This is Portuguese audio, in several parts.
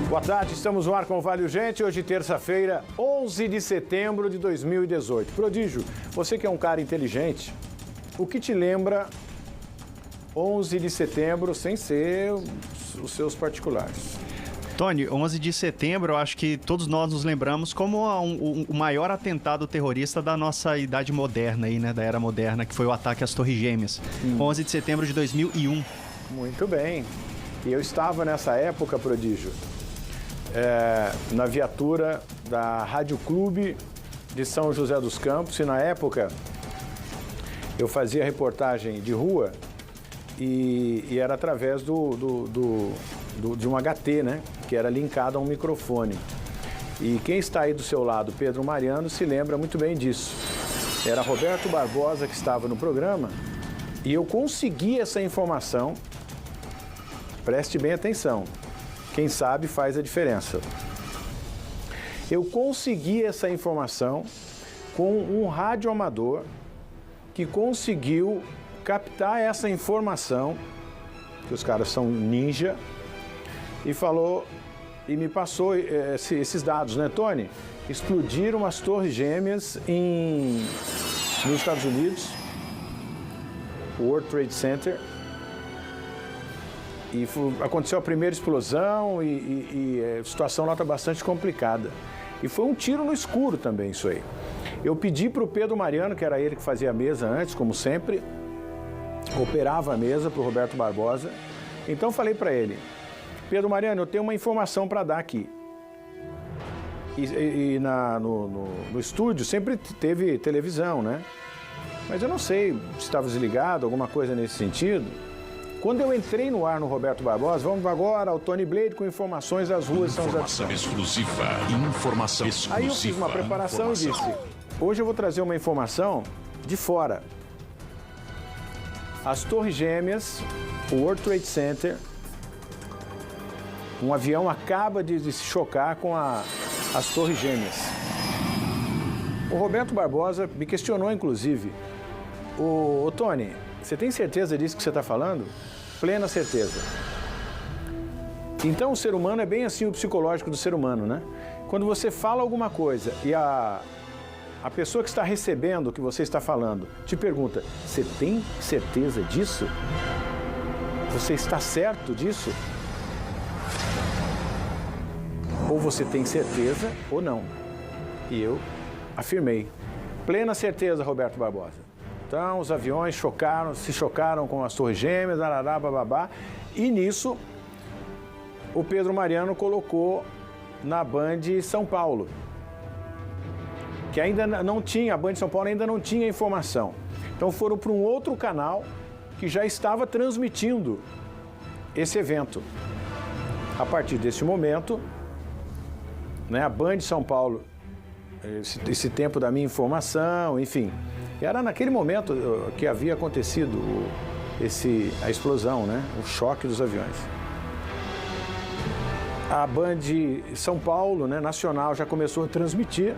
Boa tarde, estamos no ar com o Vale Urgente, hoje terça-feira, 11 de setembro de 2018. Prodígio, você que é um cara inteligente, o que te lembra 11 de setembro sem ser os seus particulares? Tony, 11 de setembro, eu acho que todos nós nos lembramos como o maior atentado terrorista da nossa idade moderna, aí, né, da era moderna, que foi o ataque às Torres Gêmeas. 11 de setembro de 2001. Muito bem. E eu estava nessa época, Prodígio, na viatura da Rádio Clube de São José dos Campos, e na época eu fazia reportagem de rua e era através de um HT, né, que era linkado a um microfone. E quem está aí do seu lado, Pedro Mariano, se lembra muito bem disso. Era Roberto Barbosa que estava no programa e eu consegui essa informação. Preste bem atenção. Quem sabe faz a diferença. Eu consegui essa informação com um radioamador que conseguiu captar essa informação, que os caras são ninja, e falou, e me passou esses dados, né, Tony? Explodiram as Torres Gêmeas nos Estados Unidos, o World Trade Center, e aconteceu a primeira explosão e a situação lá está bastante complicada. E foi um tiro no escuro também isso aí. Eu pedi para o Pedro Mariano, que era ele que fazia a mesa antes, como sempre, operava a mesa para o Roberto Barbosa. Então falei para ele, Pedro Mariano, eu tenho uma informação para dar aqui. No estúdio sempre teve televisão, né? Mas eu não sei se estava desligado, alguma coisa nesse sentido. Quando eu entrei no ar no Roberto Barbosa, vamos agora ao Tony Blade com informações das ruas de São José dos Campos. Informação exclusiva. Aí eu fiz uma preparação e disse, hoje eu vou trazer uma informação de fora. As Torres Gêmeas, o World Trade Center, um avião acaba de se chocar com as Torres Gêmeas. O Roberto Barbosa me questionou, inclusive, ô Tony, você tem certeza disso que você está falando? Plena certeza. Então o ser humano é bem assim o psicológico do ser humano, né? Quando você fala alguma coisa e a pessoa que está recebendo o que você está falando te pergunta, você tem certeza disso? Você está certo disso? Ou você tem certeza ou não. E eu afirmei. Plena certeza, Roberto Barbosa. Então, os aviões se chocaram com as Torres Gêmeas, arará, bababá. E nisso, o Pedro Mariano colocou na Band São Paulo. Que ainda não tinha, a Band São Paulo ainda não tinha informação. Então foram para um outro canal que já estava transmitindo esse evento. A partir desse momento, né, a Band São Paulo, esse tempo da minha informação, enfim, era naquele momento que havia acontecido a explosão, né, o choque dos aviões. A Band São Paulo, né, nacional, já começou a transmitir.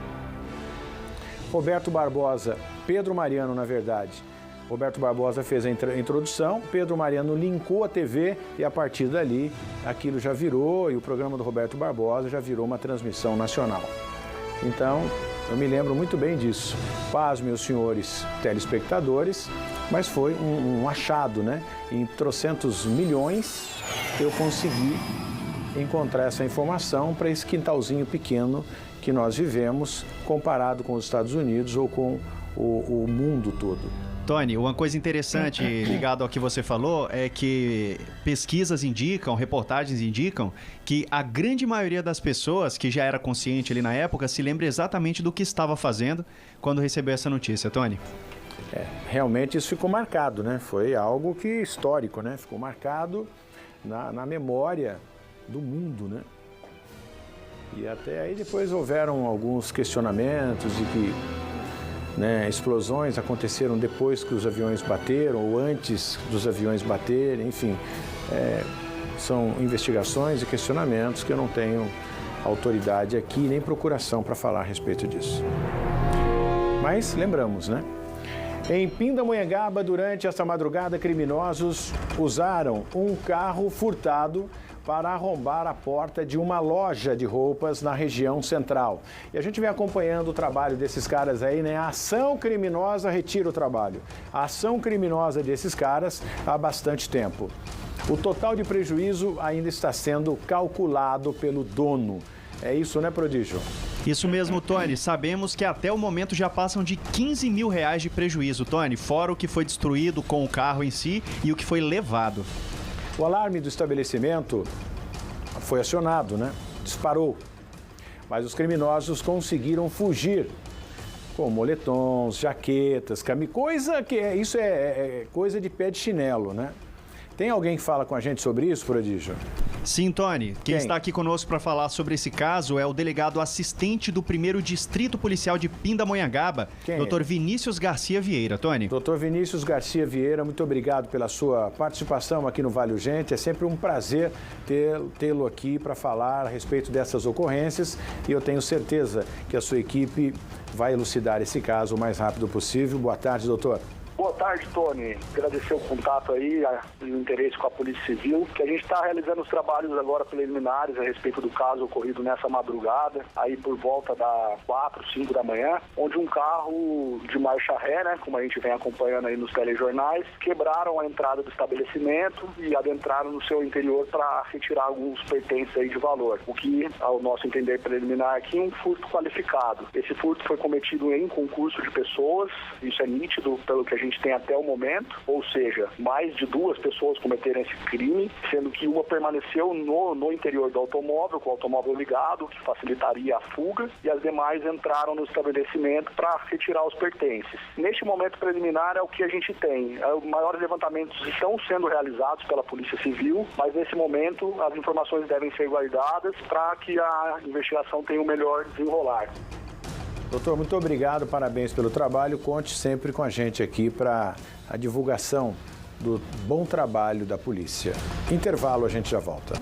Roberto Barbosa, Pedro Mariano, na verdade, Roberto Barbosa fez a introdução, Pedro Mariano linkou a TV e a partir dali aquilo já virou, e o programa do Roberto Barbosa já virou uma transmissão nacional. Então, eu me lembro muito bem disso. Paz, meus senhores telespectadores, mas foi um achado, né? Em trocentos milhões eu consegui encontrar essa informação para esse quintalzinho pequeno que nós vivemos, comparado com os Estados Unidos ou com o mundo todo. Tony, uma coisa interessante ligado ao que você falou é que pesquisas indicam, reportagens indicam que a grande maioria das pessoas que já era consciente ali na época se lembra exatamente do que estava fazendo quando recebeu essa notícia, Tony. Realmente isso ficou marcado, né? Foi algo que histórico, né? Ficou marcado na memória do mundo, né? E até aí depois houveram alguns questionamentos de que, né, explosões aconteceram depois que os aviões bateram ou antes dos aviões baterem, enfim. São investigações e questionamentos que eu não tenho autoridade aqui nem procuração para falar a respeito disso. Mas lembramos, né? Em Pindamonhangaba, durante esta madrugada, criminosos usaram um carro furtado para arrombar a porta de uma loja de roupas na região central. E a gente vem acompanhando o trabalho desses caras aí, né? A ação criminosa retira o trabalho. A ação criminosa desses caras há bastante tempo. O total de prejuízo ainda está sendo calculado pelo dono. É isso, né, Prodígio? Isso mesmo, Tony. Sabemos que até o momento já passam de 15 mil reais de prejuízo, Tony, fora o que foi destruído com o carro em si e o que foi levado. O alarme do estabelecimento foi acionado, né? Disparou. Mas os criminosos conseguiram fugir com moletons, jaquetas, coisa que isso é coisa de pé de chinelo, né? Tem alguém que fala com a gente sobre isso, Prodígio? Sim, Tony. Quem está aqui conosco para falar sobre esse caso é o delegado assistente do 1º Distrito Policial de Pindamonhangaba, Dr. Vinícius Garcia Vieira. Tony. Dr. Vinícius Garcia Vieira, muito obrigado pela sua participação aqui no Vale Urgente. É sempre um prazer tê-lo aqui para falar a respeito dessas ocorrências e eu tenho certeza que a sua equipe vai elucidar esse caso o mais rápido possível. Boa tarde, doutor. Boa tarde, Tony. Agradecer o contato aí, o interesse com a Polícia Civil, que a gente está realizando os trabalhos agora preliminares a respeito do caso ocorrido nessa madrugada, aí por volta das 4, 5 da manhã, onde um carro de marcha ré, né, como a gente vem acompanhando aí nos telejornais, quebraram a entrada do estabelecimento e adentraram no seu interior para retirar alguns pertences aí de valor, o que, ao nosso entender preliminar aqui, é um furto qualificado. Esse furto foi cometido em concurso de pessoas, isso é nítido pelo que a gente tem até o momento, ou seja, mais de 2 pessoas cometeram esse crime, sendo que uma permaneceu no interior do automóvel, com o automóvel ligado, que facilitaria a fuga, e as demais entraram no estabelecimento para retirar os pertences. Neste momento preliminar é o que a gente tem. Os maiores levantamentos estão sendo realizados pela Polícia Civil, mas nesse momento as informações devem ser guardadas para que a investigação tenha o melhor desenrolar. Doutor, muito obrigado, parabéns pelo trabalho. Conte sempre com a gente aqui para a divulgação do bom trabalho da polícia. Intervalo, a gente já volta.